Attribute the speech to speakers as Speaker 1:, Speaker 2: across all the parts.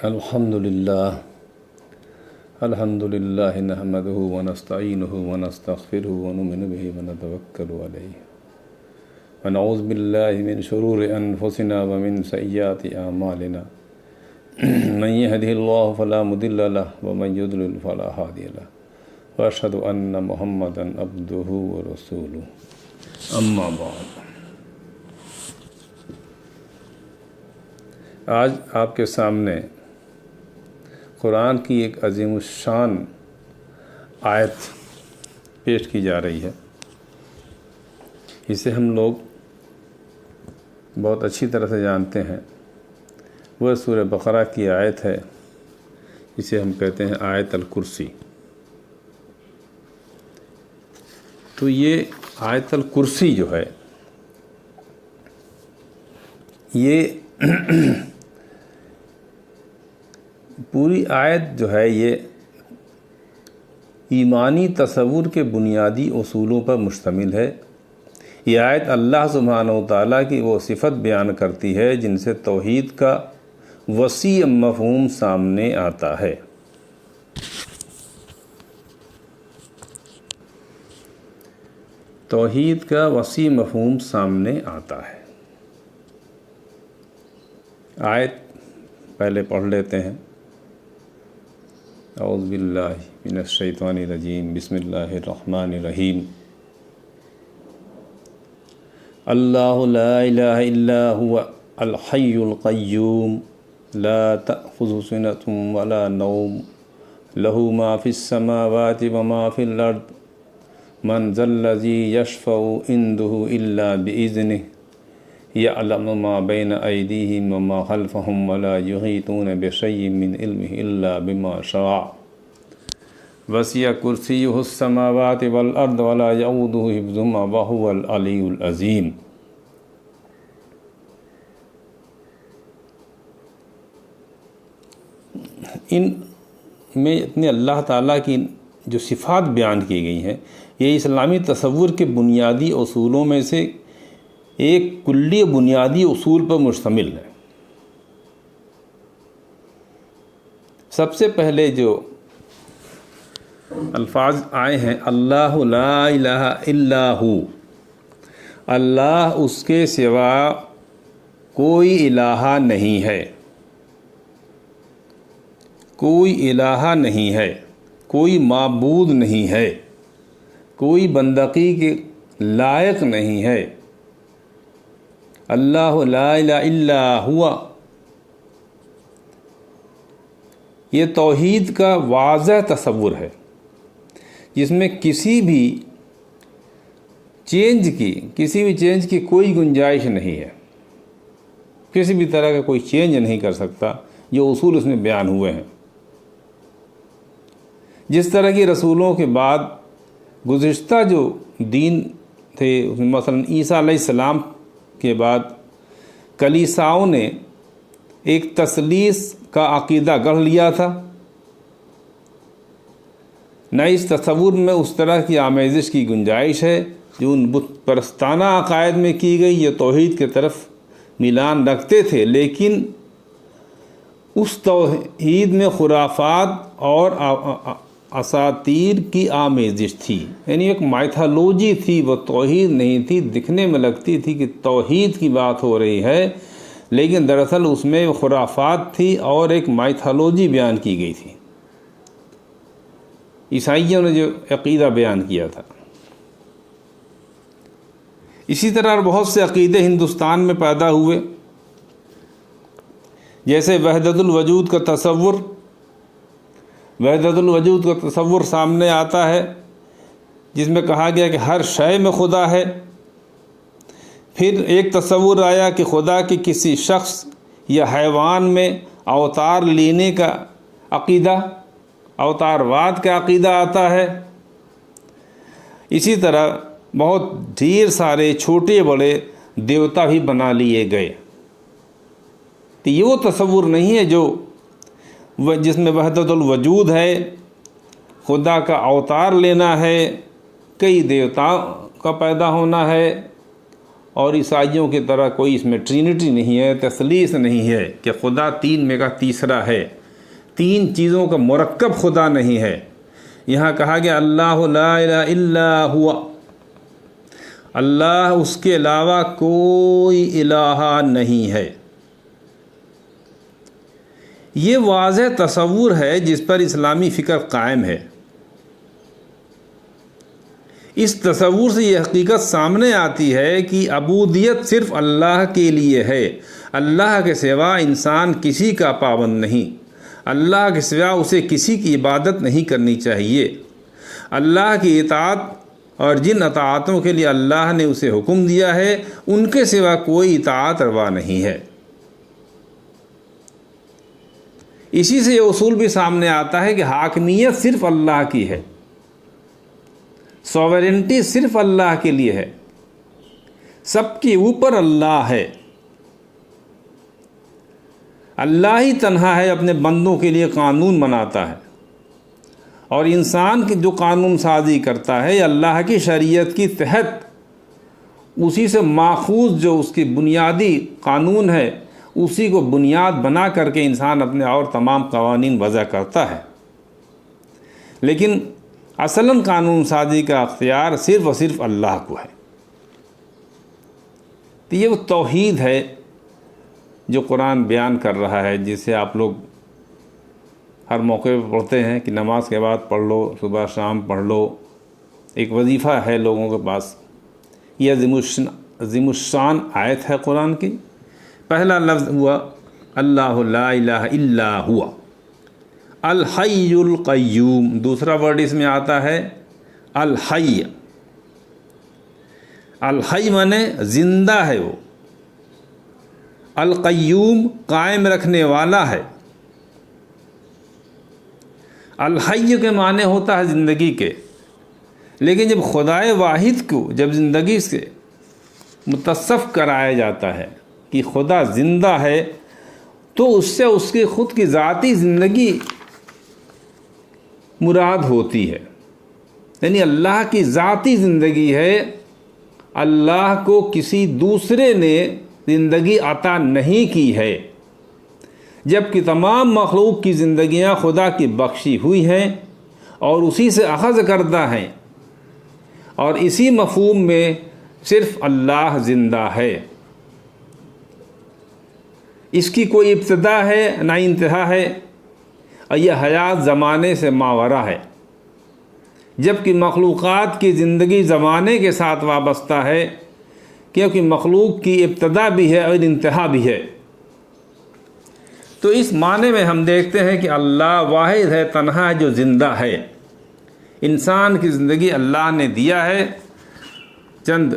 Speaker 1: الحمدللہ نحمدہ ونستعینہ ونستغفرہ ونؤمن بہ ونتوکل علیہ ونعوذ باللہ من شرور انفسنا ومن سیئات اعمالنا من یہدہ اللہ فلا مضل لہ ومن یضلل فلا ہادی لہ واشہد ان محمدا عبدہ ورسولہ اما بعد۔ آج آپ کے سامنے قرآن کی ایک عظیم الشان آیت پیش کی جا رہی ہے۔ اسے ہم لوگ بہت اچھی طرح سے جانتے ہیں، وہ سورہ بقرہ کی آیت ہے، اسے ہم کہتے ہیں آیت الکرسی۔ تو یہ آیت الکرسی جو ہے یہ پوری آیت جو ہے یہ ایمانی تصور کے بنیادی اصولوں پر مشتمل ہے۔ یہ آیت اللہ سبحانہ و تعالیٰ کی وہ صفت بیان کرتی ہے جن سے توحید کا وسیع مفہوم سامنے آتا ہے۔ توحید کا وسیع مفہوم سامنے آتا ہے۔ آیت پہلے پڑھ لیتے ہیں۔ اعوذ باللہ من الشیطان الرجیم، بسم اللہ الرحمن الرحیم۔ اللہ لا الہ الا هو الحی القیوم لا تأخذہ سنۃ ولا نوم لہ ما فی السماوات وما فی الارض من ذا الذی یشفع عندہ الا بإذنہ یعلم ما بین ایدیہم وما خلفہم ولا یحیطون بشیء من علمہ الا بما شاء وسع کرسیہ السماوات والارض ولا یؤودہ حفظہما وہو العلی العظیم۔ ان میں اتنے اللہ تعالیٰ کی جو صفات بیان کی گئی ہیں یہ اسلامی تصور کے بنیادی اصولوں میں سے ایک کلی بنیادی اصول پر مشتمل ہے۔ سب سے پہلے جو الفاظ آئے ہیں اللہ لا الہ الا ہو، اللہ اس کے سوا کوئی الہ نہیں ہے، کوئی الہ نہیں ہے، کوئی معبود نہیں ہے، کوئی بندگی کے لائق نہیں ہے۔ اللہ لا الہ الا ہوا، یہ توحید کا واضح تصور ہے جس میں کسی بھی چینج کی کوئی گنجائش نہیں ہے، کسی بھی طرح کا کوئی چینج نہیں کر سکتا جو اصول اس میں بیان ہوئے ہیں۔ جس طرح کی رسولوں کے بعد گزشتہ جو دین تھے، مثلا عیسیٰ علیہ السلام کے بعد کلیساؤں نے ایک تثلیث کا عقیدہ گڑھ لیا تھا، نہ اس تصور میں اس طرح کی آمیزش کی گنجائش ہے جو ان بت پرستانہ عقائد میں کی گئی۔ یہ توحید کی طرف میلان رکھتے تھے لیکن اس توحید میں خرافات اور اساطیر کی آمیزش تھی، یعنی ایک مائتھالوجی تھی، وہ توحید نہیں تھی۔ دکھنے میں لگتی تھی کہ توحید کی بات ہو رہی ہے لیکن دراصل اس میں خرافات تھی اور ایک مائتھالوجی بیان کی گئی تھی۔ عیسائیوں نے جو عقیدہ بیان کیا تھا، اسی طرح بہت سے عقیدے ہندوستان میں پیدا ہوئے، جیسے وحدت الوجود کا تصور۔ وحدت الوجود کا تصور سامنے آتا ہے جس میں کہا گیا کہ ہر شے میں خدا ہے۔ پھر ایک تصور آیا کہ خدا کے کسی شخص یا حیوان میں اوتار لینے کا عقیدہ، اوتارواد کا عقیدہ آتا ہے۔ اسی طرح بہت ڈھیر سارے چھوٹے بڑے دیوتا بھی بنا لیے گئے۔ تو یہ وہ تصور نہیں ہے جو جس میں وحدت الوجود ہے، خدا کا اوتار لینا ہے، کئی دیوتاؤں کا پیدا ہونا ہے اور عیسائیوں کی طرح کوئی اس میں ٹرینٹی نہیں ہے، تثلیث نہیں ہے کہ خدا تین میں کا تیسرا ہے، تین چیزوں کا مرکب خدا نہیں ہے۔ یہاں کہا گیا اللہ لا الہ الا ہوا، اللہ اس کے علاوہ کوئی الہ نہیں ہے۔ یہ واضح تصور ہے جس پر اسلامی فکر قائم ہے۔ اس تصور سے یہ حقیقت سامنے آتی ہے کہ عبودیت صرف اللہ کے لیے ہے، اللہ کے سوا انسان کسی کا پابند نہیں، اللہ کے سوا اسے کسی کی عبادت نہیں کرنی چاہیے۔ اللہ کی اطاعت اور جن اطاعتوں کے لیے اللہ نے اسے حکم دیا ہے ان کے سوا کوئی اطاعت روا نہیں ہے۔ اسی سے یہ اصول بھی سامنے آتا ہے کہ حاکمیت صرف اللہ کی ہے، سوورنٹی صرف اللہ کے لیے ہے، سب کے اوپر اللہ ہے، اللہ ہی تنہا ہے اپنے بندوں کے لیے قانون بناتا ہے، اور انسان کی جو قانون سازی کرتا ہے اللہ کی شریعت کی تحت اسی سے ماخوذ جو اس کی بنیادی قانون ہے اسی کو بنیاد بنا کر کے انسان اپنے اور تمام قوانین وضع کرتا ہے، لیکن اصلاً قانون سازی کا اختیار صرف اور صرف اللہ کو ہے۔ تو یہ وہ توحید ہے جو قرآن بیان کر رہا ہے، جسے آپ لوگ ہر موقع پہ پڑھتے ہیں کہ نماز کے بعد پڑھ لو، صبح شام پڑھ لو، ایک وظیفہ ہے لوگوں کے پاس۔ یہ عظیم الشان آیت ہے قرآن کی۔ پہلا لفظ ہوا اللہ لا الہ الا ہوا الحی القیوم، دوسرا ورڈ اس میں آتا ہے الحی۔ الحی مانے زندہ ہے وہ، القیوم قائم رکھنے والا ہے۔ الحی کے معنی ہوتا ہے زندگی کے، لیکن جب خدائے واحد کو جب زندگی سے متصف کرایا جاتا ہے کہ خدا زندہ ہے تو اس سے اس کی خود کی ذاتی زندگی مراد ہوتی ہے، یعنی اللہ کی ذاتی زندگی ہے، اللہ کو کسی دوسرے نے زندگی عطا نہیں کی ہے، جبکہ تمام مخلوق کی زندگیاں خدا کی بخشی ہوئی ہیں اور اسی سے اخذ کردہ ہیں، اور اسی مفہوم میں صرف اللہ زندہ ہے، اس کی کوئی ابتدا ہے نہ انتہا ہے، اور یہ حیات زمانے سے ماورا ہے، جبکہ مخلوقات کی زندگی زمانے کے ساتھ وابستہ ہے، کیونکہ مخلوق کی ابتدا بھی ہے اور انتہا بھی ہے۔ تو اس معنی میں ہم دیکھتے ہیں کہ اللہ واحد ہے، تنہا ہے، جو زندہ ہے۔ انسان کی زندگی اللہ نے دیا ہے، چند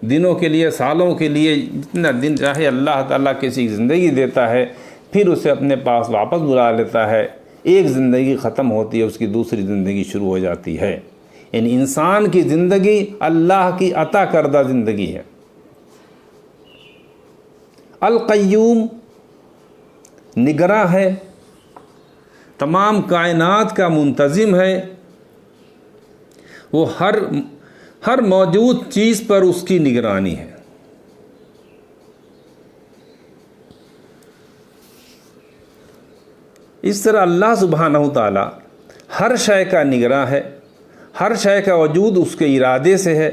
Speaker 1: دنوں کے لیے، سالوں کے لیے، جتنا دن چاہے اللہ تعالیٰ کسی کی زندگی دیتا ہے، پھر اسے اپنے پاس واپس بلا لیتا ہے۔ ایک زندگی ختم ہوتی ہے، اس کی دوسری زندگی شروع ہو جاتی ہے۔ یعنی انسان کی زندگی اللہ کی عطا کردہ زندگی ہے۔ القیوم نگراں ہے، تمام کائنات کا منتظم ہے، وہ ہر موجود چیز پر اس کی نگرانی ہے۔ اس طرح اللہ سبحانہ تعالی ہر شے کا نگراں ہے، ہر شے کا وجود اس کے ارادے سے ہے۔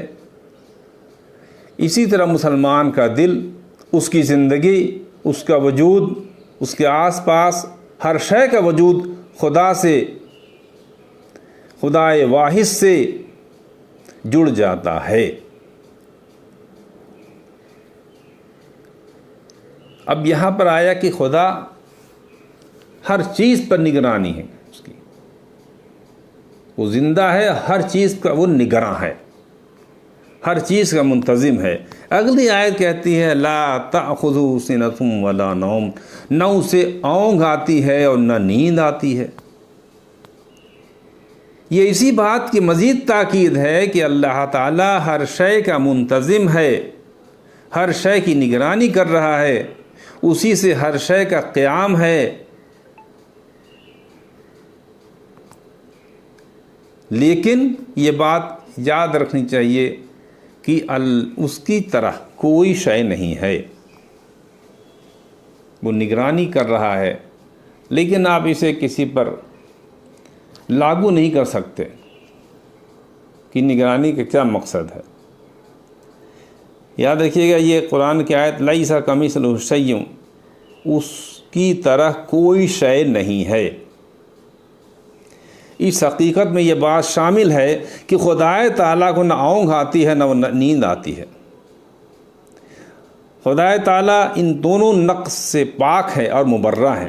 Speaker 1: اسی طرح مسلمان کا دل، اس کی زندگی، اس کا وجود، اس کے آس پاس ہر شے کا وجود خدا سے، خدائے واحد سے جڑ جاتا ہے۔ اب یہاں پر آیا کہ خدا ہر چیز پر نگرانی ہے اس کی، وہ زندہ ہے، ہر چیز کا وہ نگراں ہے، ہر چیز کا منتظم ہے۔ اگلی آیت کہتی ہے لا تأخذہ سنۃ ولا نوم، نہ اسے اونگ آتی ہے اور نہ نیند آتی ہے۔ یہ اسی بات کی مزید تاکید ہے کہ اللہ تعالیٰ ہر شے کا منتظم ہے، ہر شے کی نگرانی کر رہا ہے، اسی سے ہر شے کا قیام ہے۔ لیکن یہ بات یاد رکھنی چاہیے کہ اس کی طرح کوئی شے نہیں ہے۔ وہ نگرانی کر رہا ہے، لیکن آپ اسے کسی پر لاگو نہیں کر سکتے کہ نگرانی کا کیا مقصد ہے۔ یاد رکھیے گا، یہ قرآن کی آیت لیس کمثلہ شیء، اس کی طرح کوئی شے نہیں ہے۔ اس حقیقت میں یہ بات شامل ہے کہ خدائے تعالیٰ کو نہ اونگ آتی ہے نہ نیند آتی ہے۔ خدائے تعالیٰ ان دونوں نقص سے پاک ہے اور مبرہ ہے۔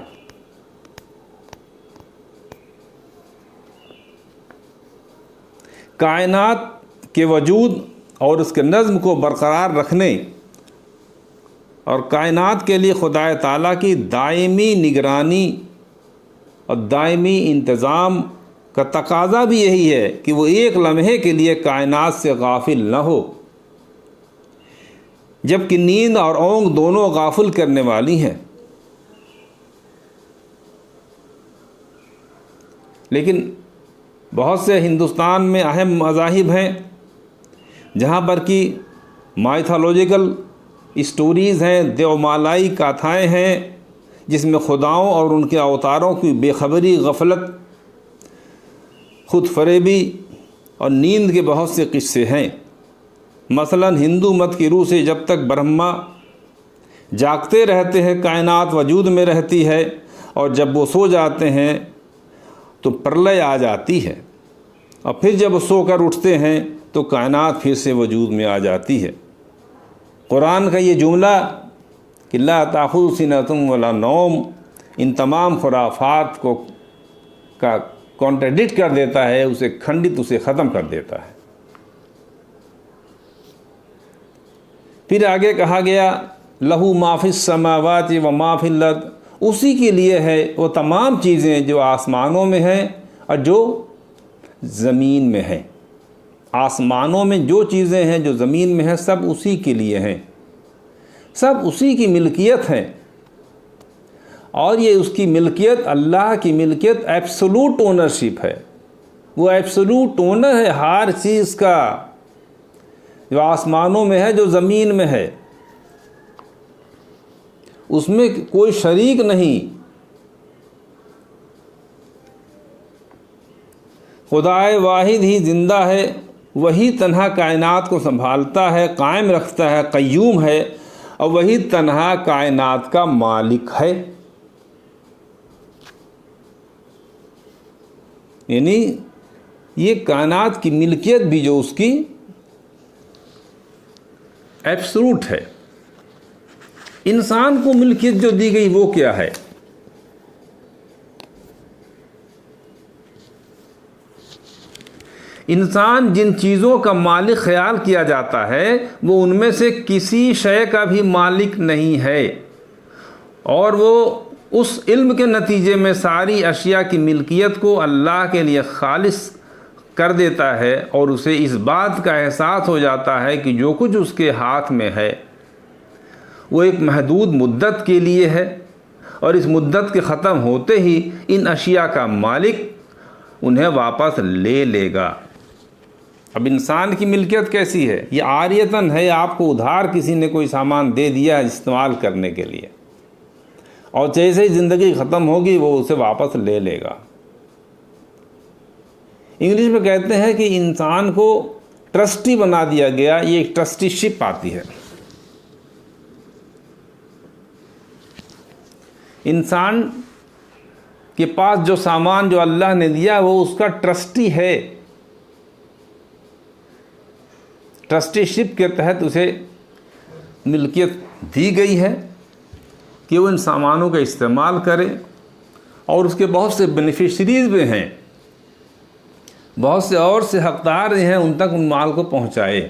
Speaker 1: کائنات کے وجود اور اس کے نظم کو برقرار رکھنے اور کائنات کے لیے خدائے تعالیٰ کی دائمی نگرانی اور دائمی انتظام کا تقاضا بھی یہی ہے کہ وہ ایک لمحے کے لیے کائنات سے غافل نہ ہو، جبکہ نیند اور اونگ دونوں غافل کرنے والی ہیں۔ لیکن بہت سے ہندوستان میں اہم مذاہب ہیں جہاں پر کہ مائتھولوجیکل اسٹوریز ہیں، دیومالائی گاتھائیں ہیں، جس میں خداؤں اور ان کے اوتاروں کی بے خبری، غفلت، خود فریبی اور نیند کے بہت سے قصے ہیں۔ مثلا ہندو مت کی روح سے جب تک برہما جاگتے رہتے ہیں کائنات وجود میں رہتی ہے، اور جب وہ سو جاتے ہیں تو پرلے آ جاتی ہے، اور پھر جب وہ سو کر اٹھتے ہیں تو کائنات پھر سے وجود میں آ جاتی ہے۔ قرآن کا یہ جملہ کہ لا تأخذہ سنۃ ولا نوم ان تمام خرافات کو کا کانٹرڈکٹ کر دیتا ہے، اسے کھنڈت، اسے ختم کر دیتا ہے۔ پھر آگے کہا گیا لہو ما فی السماوات و ما فی الارض، اسی کے لیے ہے وہ تمام چیزیں جو آسمانوں میں ہیں اور جو زمین میں ہیں۔ آسمانوں میں جو چیزیں ہیں، جو زمین میں ہیں، سب اسی کے لیے ہیں، سب اسی کی ملکیت ہے۔ اور یہ اس کی ملکیت، اللہ کی ملکیت، ایبسولوٹ اونرشپ ہے۔ وہ ایبسولوٹ اونر ہے ہر چیز کا، جو آسمانوں میں ہے، جو زمین میں ہے، اس میں کوئی شریک نہیں۔ خدائے واحد ہی زندہ ہے، وہی تنہا کائنات کو سنبھالتا ہے، قائم رکھتا ہے، قیوم ہے، اور وہی تنہا کائنات کا مالک ہے۔ یعنی یہ کائنات کی ملکیت بھی جو اس کی ایبسولوٹ ہے۔ انسان کو ملکیت جو دی گئی وہ کیا ہے؟ انسان جن چیزوں کا مالک خیال کیا جاتا ہے وہ ان میں سے کسی شے کا بھی مالک نہیں ہے، اور وہ اس علم کے نتیجے میں ساری اشیاء کی ملکیت کو اللہ کے لیے خالص کر دیتا ہے، اور اسے اس بات کا احساس ہو جاتا ہے کہ جو کچھ اس کے ہاتھ میں ہے وہ ایک محدود مدت کے لیے ہے، اور اس مدت کے ختم ہوتے ہی ان اشیاء کا مالک انہیں واپس لے لے گا۔ اب انسان کی ملکیت کیسی ہے؟ یہ عاریتاً ہے، آپ کو ادھار کسی نے کوئی سامان دے دیا استعمال کرنے کے لیے، اور جیسے ہی زندگی ختم ہوگی وہ اسے واپس لے لے گا۔ انگلش میں کہتے ہیں کہ انسان کو ٹرسٹی بنا دیا گیا، یہ ایک ٹرسٹی شپ آتی ہے۔ انسان کے پاس جو سامان جو اللہ نے دیا وہ اس کا ٹرسٹی ہے، ٹرسٹی شپ کے تحت اسے ملکیت دی گئی ہے کہ وہ ان سامانوں کا استعمال کرے، اور اس کے بہت سے بینیفیشریز بھی ہیں، بہت سے اور سے حقدار ہیں، ان تک ان مال کو پہنچائے،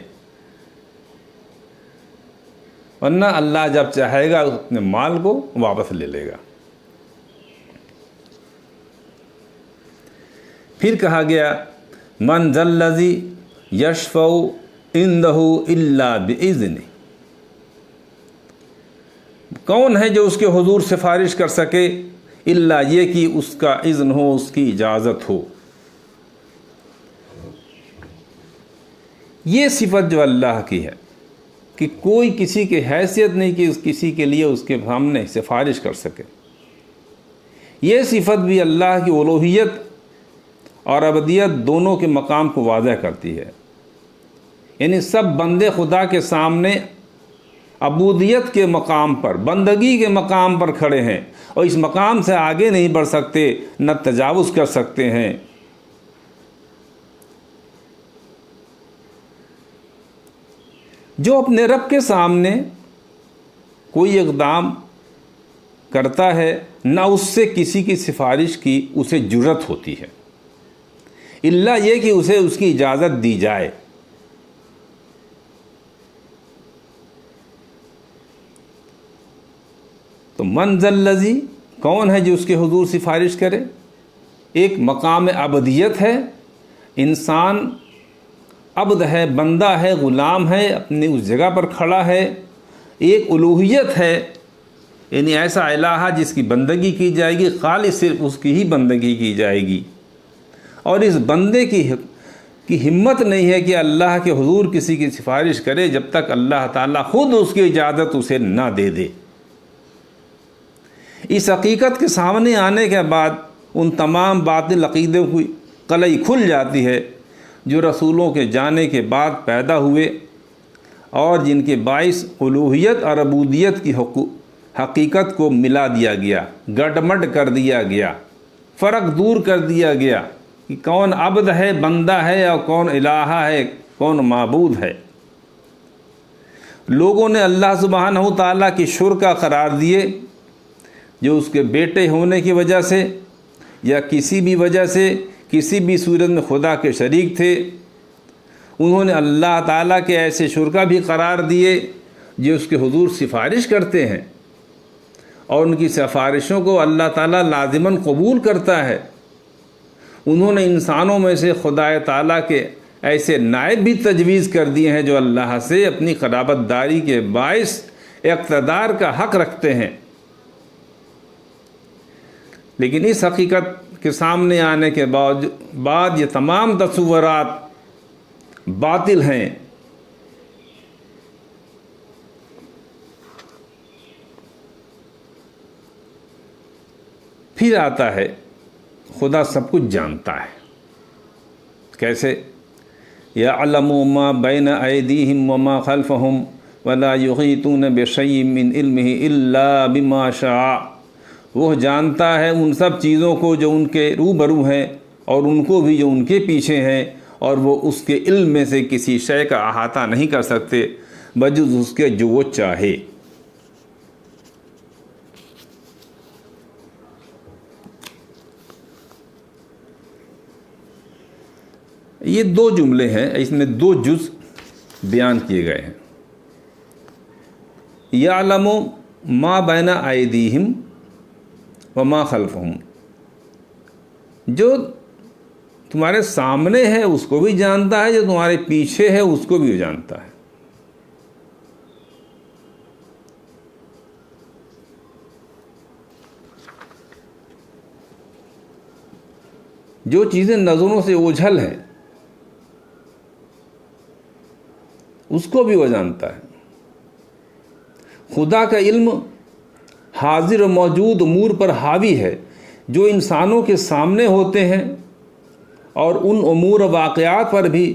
Speaker 1: ورنہ اللہ جب چاہے گا اپنے مال کو واپس لے لے گا۔ پھر کہا گیا من ذا الذی یشفع عندہ الا باذنہ، کون ہے جو اس کے حضور سفارش کر سکے الا یہ کہ اس کا اذن ہو، اس کی اجازت ہو۔ یہ صفت جو اللہ کی ہے، کہ کوئی کسی کی حیثیت نہیں کہ کسی کے لیے اس کے سامنے سفارش کر سکے۔ یہ صفت بھی اللہ کی الوہیت اور عبدیت دونوں کے مقام کو واضح کرتی ہے۔ یعنی سب بندے خدا کے سامنے عبودیت کے مقام پر، بندگی کے مقام پر کھڑے ہیں، اور اس مقام سے آگے نہیں بڑھ سکتے، نہ تجاوز کر سکتے ہیں۔ جو اپنے رب کے سامنے کوئی اقدام کرتا ہے، نہ اس سے کسی کی سفارش کی اسے جرأت ہوتی ہے، الا یہ کہ اسے اس کی اجازت دی جائے۔ تو من ذا الذی، کون ہے جو اس کے حضور سفارش کرے؟ ایک مقام عبدیت ہے، انسان عبد ہے، بندہ ہے، غلام ہے، اپنی اس جگہ پر کھڑا ہے۔ ایک الوہیت ہے، یعنی ایسا الہ جس کی بندگی کی جائے گی، خالص صرف اس کی ہی بندگی کی جائے گی، اور اس بندے کی ہمت نہیں ہے کہ اللہ کے حضور کسی کی سفارش کرے جب تک اللہ تعالیٰ خود اس کی اجازت اسے نہ دے دے۔ اس حقیقت کے سامنے آنے کے بعد ان تمام باطل عقیدوں کی قلعی کھل جاتی ہے جو رسولوں کے جانے کے بعد پیدا ہوئے، اور جن کے باعث الوہیت اور عبودیت کی حقیقت کو ملا دیا گیا، گڈمڈ کر دیا گیا، فرق دور کر دیا گیا کہ کون عبد ہے، بندہ ہے، اور کون الہ ہے، کون معبود ہے۔ لوگوں نے اللہ سبحانہ و تعالیٰ کی شرکا قرار دیے، جو اس کے بیٹے ہونے کی وجہ سے یا کسی بھی وجہ سے کسی بھی صورت میں خدا کے شریک تھے۔ انہوں نے اللہ تعالیٰ کے ایسے شرکا بھی قرار دیے جو اس کے حضور سفارش کرتے ہیں، اور ان کی سفارشوں کو اللہ تعالیٰ لازماً قبول کرتا ہے۔ انہوں نے انسانوں میں سے خدا تعالیٰ کے ایسے نائب بھی تجویز کر دیے ہیں جو اللہ سے اپنی قرابت داری کے باعث اقتدار کا حق رکھتے ہیں۔ لیکن اس حقیقت کے سامنے آنے کے بعد یہ تمام تصورات باطل ہیں۔ پھر آتا ہے خدا سب کچھ جانتا ہے۔ کیسے؟ یعلم ما بین ایدیہم وما خلفہم ولا یحیطون بشیء من علمہ الا بما شاء۔ وہ جانتا ہے ان سب چیزوں کو جو ان کے روبرو ہیں، اور ان کو بھی جو ان کے پیچھے ہیں، اور وہ اس کے علم میں سے کسی شے کا احاطہ نہیں کر سکتے بجز اس کے جو وہ چاہے۔ یہ دو جملے ہیں، اس میں دو جز بیان کیے گئے ہیں۔ یعلم ما بین ایدیہم وما خلفہم، جو تمہارے سامنے ہے اس کو بھی جانتا ہے، جو تمہارے پیچھے ہے اس کو بھی جانتا ہے۔ جو چیزیں نظروں سے اوجھل ہیں اس کو بھی وہ جانتا ہے۔ خدا کا علم حاضر و موجود امور پر حاوی ہے جو انسانوں کے سامنے ہوتے ہیں، اور ان امور و واقعات پر بھی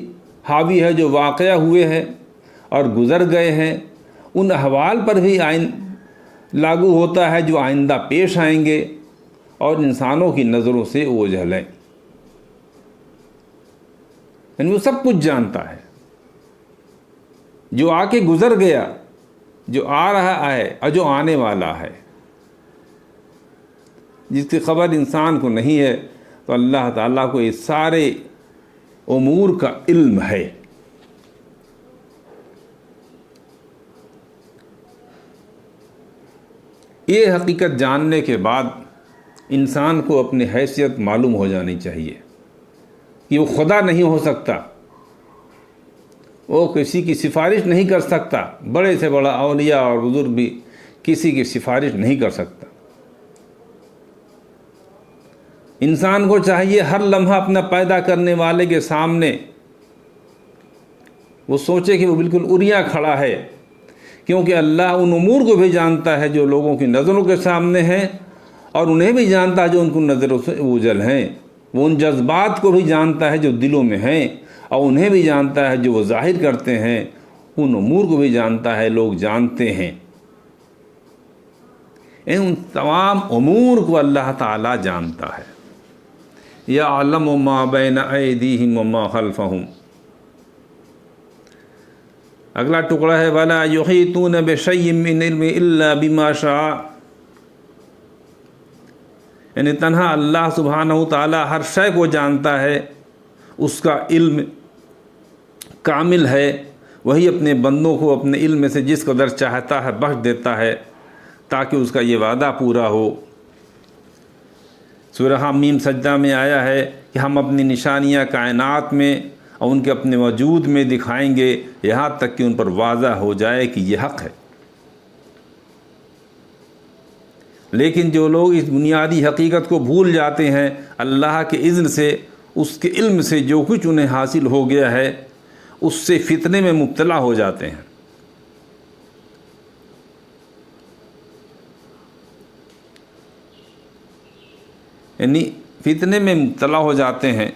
Speaker 1: حاوی ہے جو واقعہ ہوئے ہیں اور گزر گئے ہیں، ان احوال پر بھی لاگو ہوتا ہے جو آئندہ پیش آئیں گے اور انسانوں کی نظروں سے اوجھل ہیں۔ یعنی وہ سب کچھ جانتا ہے، جو آ کے گزر گیا، جو آ رہا ہے اور جو آنے والا ہے، جس کی خبر انسان کو نہیں ہے، تو اللہ تعالیٰ کو اس سارے امور کا علم ہے۔ یہ حقیقت جاننے کے بعد انسان کو اپنی حیثیت معلوم ہو جانی چاہیے کہ وہ خدا نہیں ہو سکتا، وہ کسی کی سفارش نہیں کر سکتا، بڑے سے بڑا اولیاء اور بزرگ بھی کسی کی سفارش نہیں کر سکتا۔ انسان کو چاہیے ہر لمحہ اپنا پیدا کرنے والے کے سامنے وہ سوچے کہ وہ بالکل اریا کھڑا ہے، کیونکہ اللہ ان امور کو بھی جانتا ہے جو لوگوں کی نظروں کے سامنے ہیں، اور انہیں بھی جانتا ہے جو ان کو نظروں سے اوجھل ہیں۔ وہ ان جذبات کو بھی جانتا ہے جو دلوں میں ہیں، اور انہیں بھی جانتا ہے جو وہ ظاہر کرتے ہیں۔ ان امور کو بھی جانتا ہے، لوگ جانتے ہیں۔ ان تمام امور کو اللہ تعالیٰ جانتا ہے۔ یعلم ما بین ایدیہم وما خلفہم۔ اگلا ٹکڑا ہے وَلَا يُحِيطُونَ بِشَيْءٍ مِّنْ عِلْمِهِ إِلَّا بِمَا شَاءَ۔ یعنی تنہا اللہ سبحانہ وتعالیٰ ہر شے کو جانتا ہے، اس کا علم کامل ہے۔ وہی اپنے بندوں کو اپنے علم میں سے جس قدر چاہتا ہے بخش دیتا ہے تاکہ اس کا یہ وعدہ پورا ہو۔ سورہ حامیم سجدہ میں آیا ہے کہ ہم اپنی نشانیاں کائنات میں اور ان کے اپنے وجود میں دکھائیں گے، یہاں تک کہ ان پر واضح ہو جائے کہ یہ حق ہے۔ لیکن جو لوگ اس بنیادی حقیقت کو بھول جاتے ہیں، اللہ کے اذن سے، اس کے علم سے جو کچھ انہیں حاصل ہو گیا ہے، اس سے فتنے میں مبتلا ہو جاتے ہیں۔ یعنی فتنے میں مبتلا ہو جاتے ہیں۔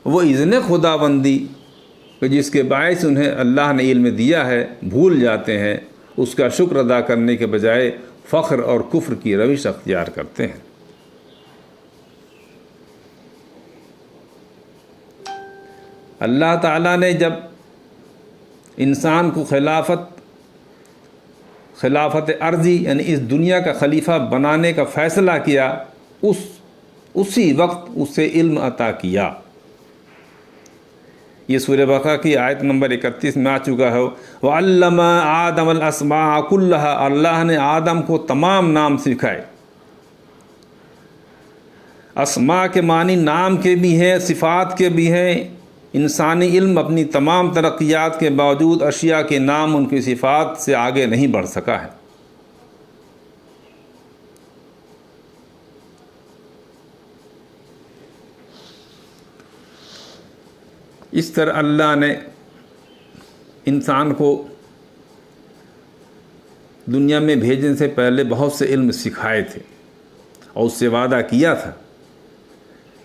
Speaker 1: وہ اذن خدا بندی کہ جس کے باعث انہیں اللہ نے علم دیا ہے بھول جاتے ہیں، اس کا شکر ادا کرنے کے بجائے فخر اور کفر کی روش اختیار کرتے ہیں۔ اللہ تعالیٰ نے جب انسان کو خلافت عرضی یعنی اس دنیا کا خلیفہ بنانے کا فیصلہ کیا، اسی وقت اسے علم عطا کیا۔ یہ سورہ بقرہ کی آیت نمبر 31 میں آ چکا ہے۔ وَعَلَّمَ آدَمَ الْأَسْمَاءَ كُلَّهَا۔ اللہ نے آدم کو تمام نام سکھائے۔ اسماء کے معنی نام کے بھی ہیں، صفات کے بھی ہیں۔ انسانی علم اپنی تمام ترقیات کے باوجود اشیاء کے نام ان کی صفات سے آگے نہیں بڑھ سکا ہے۔ اس طرح اللہ نے انسان کو دنیا میں بھیجنے سے پہلے بہت سے علم سکھائے تھے، اور اس سے وعدہ کیا تھا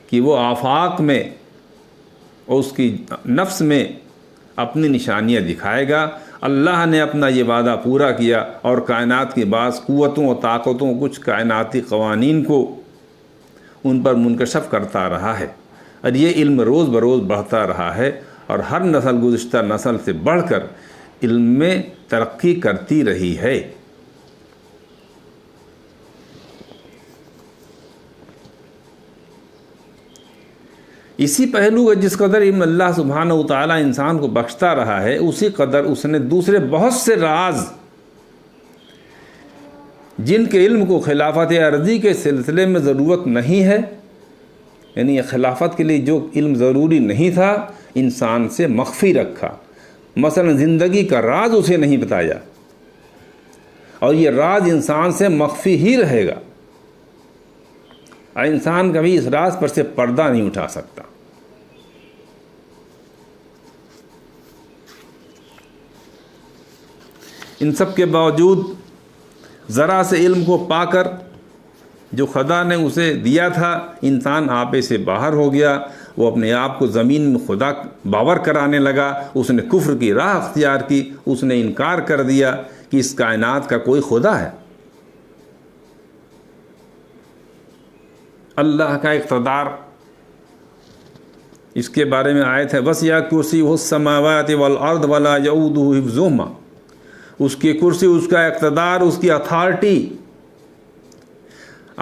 Speaker 1: کہ وہ آفاق میں اور اس کی نفس میں اپنی نشانیاں دکھائے گا۔ اللہ نے اپنا یہ وعدہ پورا کیا، اور کائنات کی بعض قوتوں اور طاقتوں، کچھ کائناتی قوانین کو ان پر منکشف کرتا رہا ہے، اور یہ علم روز بروز بڑھتا رہا ہے، اور ہر نسل گزشتہ نسل سے بڑھ کر علم میں ترقی کرتی رہی ہے۔ اسی پہلو کا جس قدر علم اللہ سبحانہ وتعالیٰ انسان کو بخشتا رہا ہے، اسی قدر اس نے دوسرے بہت سے راز جن کے علم کو خلافت عرضی کے سلسلے میں ضرورت نہیں ہے، یعنی خلافت کے لیے جو علم ضروری نہیں تھا، انسان سے مخفی رکھا۔ مثلا زندگی کا راز اسے نہیں بتایا، اور یہ راز انسان سے مخفی ہی رہے گا، اور انسان کبھی اس راز پر سے پردہ نہیں اٹھا سکتا۔ ان سب کے باوجود ذرا سے علم کو پا کر جو خدا نے اسے دیا تھا، انسان آپے سے باہر ہو گیا۔ وہ اپنے آپ کو زمین میں خدا باور کرانے لگا، اس نے کفر کی راہ اختیار کی، اس نے انکار کر دیا کہ اس کائنات کا کوئی خدا ہے۔ اللہ کا اقتدار، اس کے بارے میں آیت ہے وَسِعَ كُرْسِيُّهُ السَّمَاوَاتِ وَالْأَرْضَ وَلَا يَئُودُهُ حِفْظُهُمَا۔ اس کی کرسی، اس کا اقتدار، اس کی اتھارٹی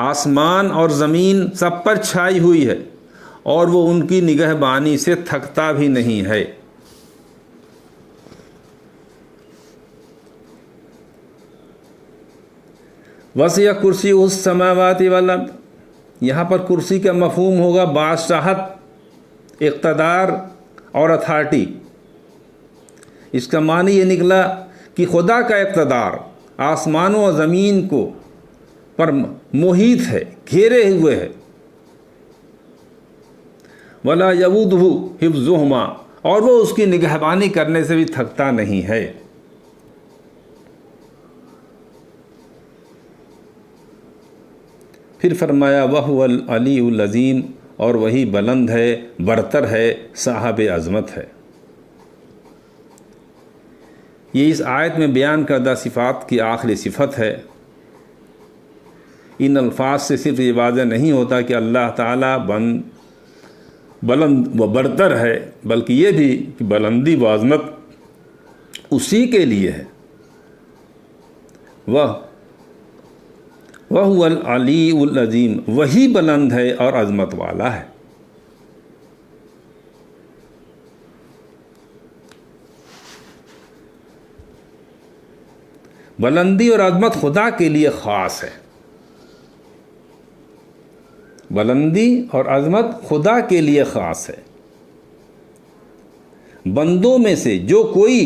Speaker 1: آسمان اور زمین سب پر چھائی ہوئی ہے، اور وہ ان کی نگہبانی سے تھکتا بھی نہیں ہے۔ وَسِعَ كُرْسِيُّهُ السَّمَاوَاتِ وَالْأَرْضَ، یہاں پر کرسی کا مفہوم ہوگا بادشاہت، اقتدار اور اتھارٹی۔ اس کا معنی یہ نکلا کہ خدا کا اقتدار آسمانوں اور زمین کو پر محیط ہے، گھیرے ہوئے ہے۔ وَلَا يَئُودُهُ حِفْظُهُمَا، اور وہ اس کی نگہبانی کرنے سے بھی تھکتا نہیں ہے۔ پھر فرمایا وَهُوَ الْعَلِيُّ الْعَظِيمُ، اور وہی بلند ہے، برتر ہے، صاحب عظمت ہے۔ یہ اس آیت میں بیان کردہ صفات کی آخری صفت ہے۔ ان الفاظ سے صرف یہ واضح نہیں ہوتا کہ اللہ تعالیٰ بلند و برتر ہے، بلکہ یہ بھی کہ بلندی و عظمت اسی کے لیے ہے۔ وَهُوَ الْعَلِيُّ الْعَظِيمُ، وہی بلند ہے اور عظمت والا ہے۔ بلندی اور عظمت خدا کے لیے خاص ہے۔ بلندی اور عظمت خدا کے لیے خاص ہے۔ بندوں میں سے جو کوئی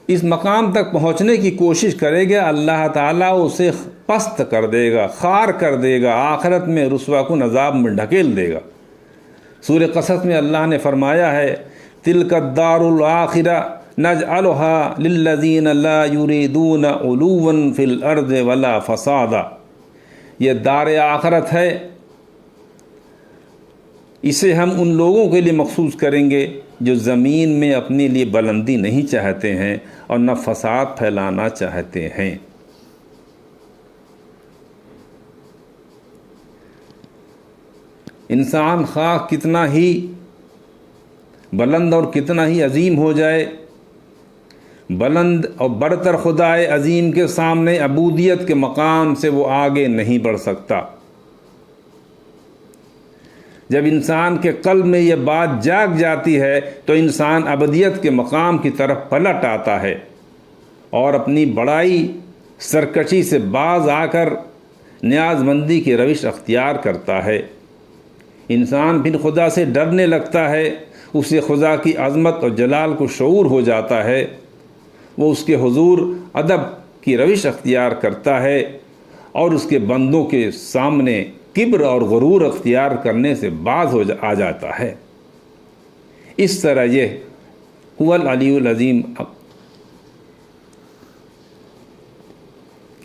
Speaker 1: اس مقام تک پہنچنے کی کوشش کرے گا، اللہ تعالیٰ اسے پست کر دے گا، خار کر دے گا، آخرت میں رسوا کن عذاب میں ڈھکیل دے گا۔ سورہ قصص میں اللہ نے فرمایا ہے تِلْكَ الدَّارُ الْآخِرَةُ نَجْعَلُهَا لِلَّذِينَ لَا يُرِيدُونَ عُلُوًّا فِي الْأَرْضِ وَلَا فَسَادًا، یہ دار آخرت ہے، اسے ہم ان لوگوں کے لیے مخصوص کریں گے جو زمین میں اپنے لیے بلندی نہیں چاہتے ہیں اور نہ فساد پھیلانا چاہتے ہیں۔ انسان خواہ کتنا ہی بلند اور کتنا ہی عظیم ہو جائے، بلند اور برتر خدائے عظیم کے سامنے عبودیت کے مقام سے وہ آگے نہیں بڑھ سکتا۔ جب انسان کے قلب میں یہ بات جاگ جاتی ہے تو انسان ابدیت کے مقام کی طرف پلٹ آتا ہے اور اپنی بڑائی سرکشی سے باز آ کر نیاز مندی کی روش اختیار کرتا ہے۔ انسان پھر خدا سے ڈرنے لگتا ہے، اسے خدا کی عظمت اور جلال کو شعور ہو جاتا ہے، وہ اس کے حضور ادب کی روش اختیار کرتا ہے اور اس کے بندوں کے سامنے کبر اور غرور اختیار کرنے سے باز آ جاتا ہے۔ اس طرح یہ هو العلی العظیم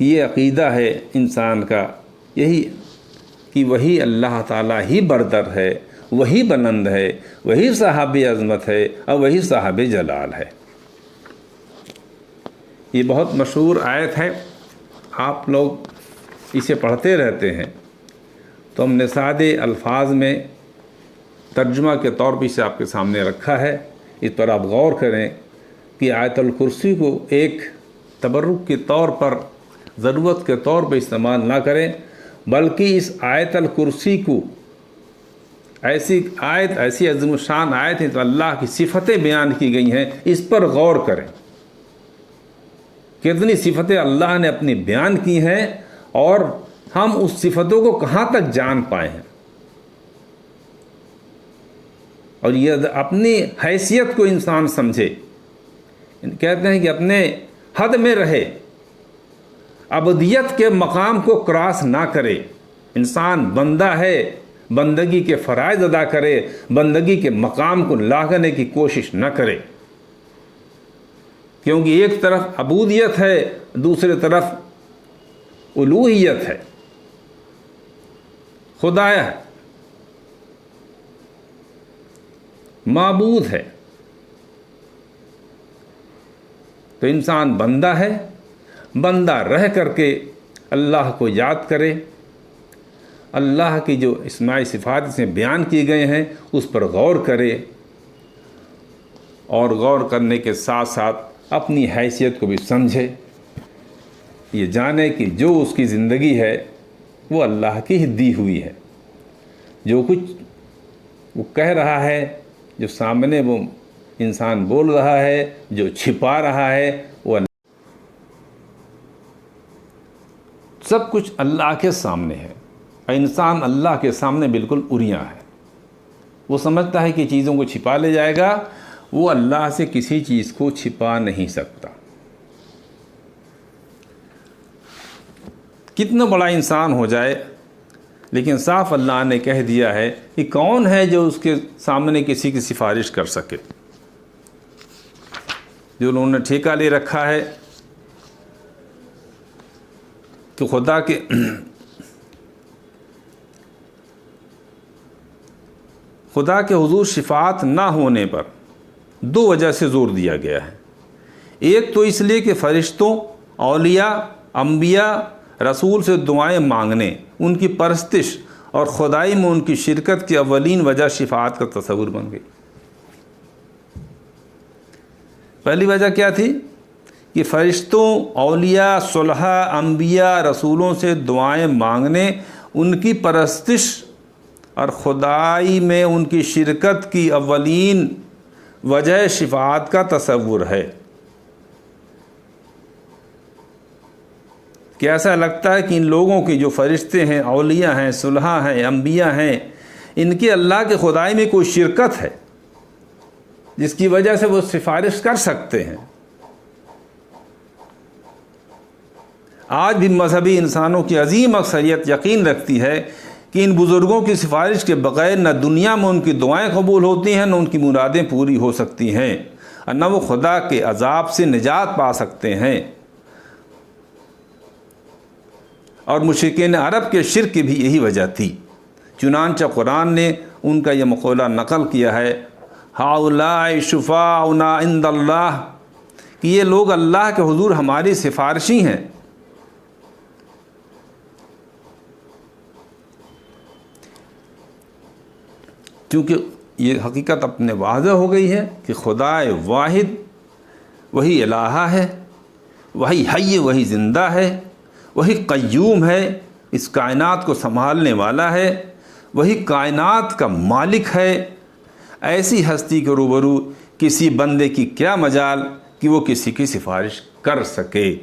Speaker 1: یہ عقیدہ ہے انسان کا، یہی کہ وہی اللہ تعالیٰ ہی برتر ہے، وہی بلند ہے، وہی صاحب عظمت ہے اور وہی صاحب جلال ہے۔ یہ بہت مشہور آیت ہے، آپ لوگ اسے پڑھتے رہتے ہیں، تو ہم نے سادے الفاظ میں ترجمہ کے طور پر اسے آپ کے سامنے رکھا ہے۔ اس پر آپ غور کریں کہ آیت الکرسی کو ایک تبرک کے طور پر، ضرورت کے طور پر استعمال نہ کریں، بلکہ اس آیت الکرسی کو ایسی عظیم الشان آیت ہے تو اللہ کی صفتیں بیان کی گئی ہیں، اس پر غور کریں۔ کتنی صفتیں اللہ نے اپنی بیان کی ہیں اور ہم اس صفتوں کو کہاں تک جان پائے ہیں، اور یہ اپنی حیثیت کو انسان سمجھے۔ کہتے ہیں کہ اپنے حد میں رہے، ابدیت کے مقام کو کراس نہ کرے۔ انسان بندہ ہے، بندگی کے فرائض ادا کرے، بندگی کے مقام کو لاگنے کی کوشش نہ کرے، کیونکہ ایک طرف عبودیت ہے، دوسری طرف الوہیت ہے، خدا ہے، معبود ہے۔ تو انسان بندہ ہے، بندہ رہ کر کے اللہ کو یاد کرے، اللہ کی جو اسماء صفات سے بیان کیے گئے ہیں اس پر غور کرے، اور غور کرنے کے ساتھ ساتھ اپنی حیثیت کو بھی سمجھے، یہ جانے کہ جو اس کی زندگی ہے وہ اللہ کی ہی دی ہوئی ہے۔ جو کچھ وہ کہہ رہا ہے، جو سامنے وہ انسان بول رہا ہے، جو چھپا رہا ہے، وہ سب کچھ اللہ کے سامنے ہے، اور انسان اللہ کے سامنے بالکل عریاں ہے۔ وہ سمجھتا ہے کہ چیزوں کو چھپا لے جائے گا، وہ اللہ سے کسی چیز کو چھپا نہیں سکتا۔ کتنا بڑا انسان ہو جائے، لیکن صاف اللہ نے کہہ دیا ہے کہ کون ہے جو اس کے سامنے کسی کی سفارش کر سکے۔ جو لوگوں نے ٹھیکہ لے رکھا ہے کہ خدا کے خدا کے حضور شفاعت نہ ہونے پر دو وجہ سے زور دیا گیا ہے۔ ایک تو اس لیے کہ فرشتوں، اولیاء، انبیاء، رسول سے دعائیں مانگنے، ان کی پرستش اور خدائی میں ان کی شرکت کی اولین وجہ شفاعت کا تصور بن گئی۔ پہلی وجہ کیا تھی کہ فرشتوں، اولیاء، صلحاء، انبیاء، رسولوں سے دعائیں مانگنے، ان کی پرستش اور خدائی میں ان کی شرکت کی اولین وجہ شفاعت کا تصور ہے۔ کہ ایسا لگتا ہے کہ ان لوگوں کی جو فرشتے ہیں، اولیاء ہیں، صلحاء ہیں، انبیاء ہیں، ان کی اللہ کے خدائی میں کوئی شرکت ہے جس کی وجہ سے وہ سفارش کر سکتے ہیں۔ آج بھی مذہبی انسانوں کی عظیم اکثریت یقین رکھتی ہے کہ ان بزرگوں کی سفارش کے بغیر نہ دنیا میں ان کی دعائیں قبول ہوتی ہیں، نہ ان کی مرادیں پوری ہو سکتی ہیں، اور نہ وہ خدا کے عذاب سے نجات پا سکتے ہیں۔ اور مشرکین عرب کے شرک کی بھی یہی وجہ تھی۔ چنانچہ قرآن نے ان کا یہ مقولہ نقل کیا ہے، ہؤلاء شفاعؤنا عند اللہ، کہ یہ لوگ اللہ کے حضور ہماری سفارشی ہیں۔ کیونکہ یہ حقیقت اپنے واضح ہو گئی ہے کہ خدا واحد وہی الہ ہے، وہی حی، وہی زندہ ہے، وہی قیوم ہے، اس کائنات کو سنبھالنے والا ہے، وہی کائنات کا مالک ہے۔ ایسی ہستی کے روبرو کسی بندے کی کیا مجال کہ وہ کسی کی سفارش کر سکے۔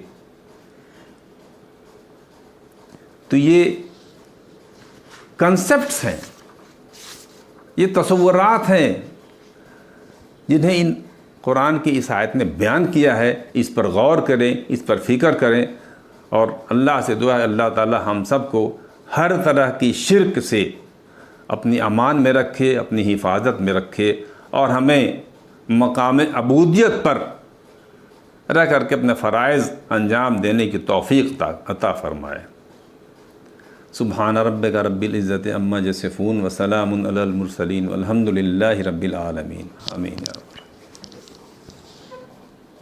Speaker 1: تو یہ کنسپٹس ہیں، یہ تصورات ہیں جنہیں ان قرآن کی اس آیت نے بیان کیا ہے۔ اس پر غور کریں، اس پر فکر کریں، اور اللہ سے دعا ہے اللہ تعالی ہم سب کو ہر طرح کی شرک سے اپنی امان میں رکھے، اپنی حفاظت میں رکھے، اور ہمیں مقام عبودیت پر رہ کر کے اپنے فرائض انجام دینے کی توفیق عطا فرمائے۔ سبحان ربک رب العزت عما یصفون وسلام علی المرسلین والحمد للہ رب العالمین۔ آمین۔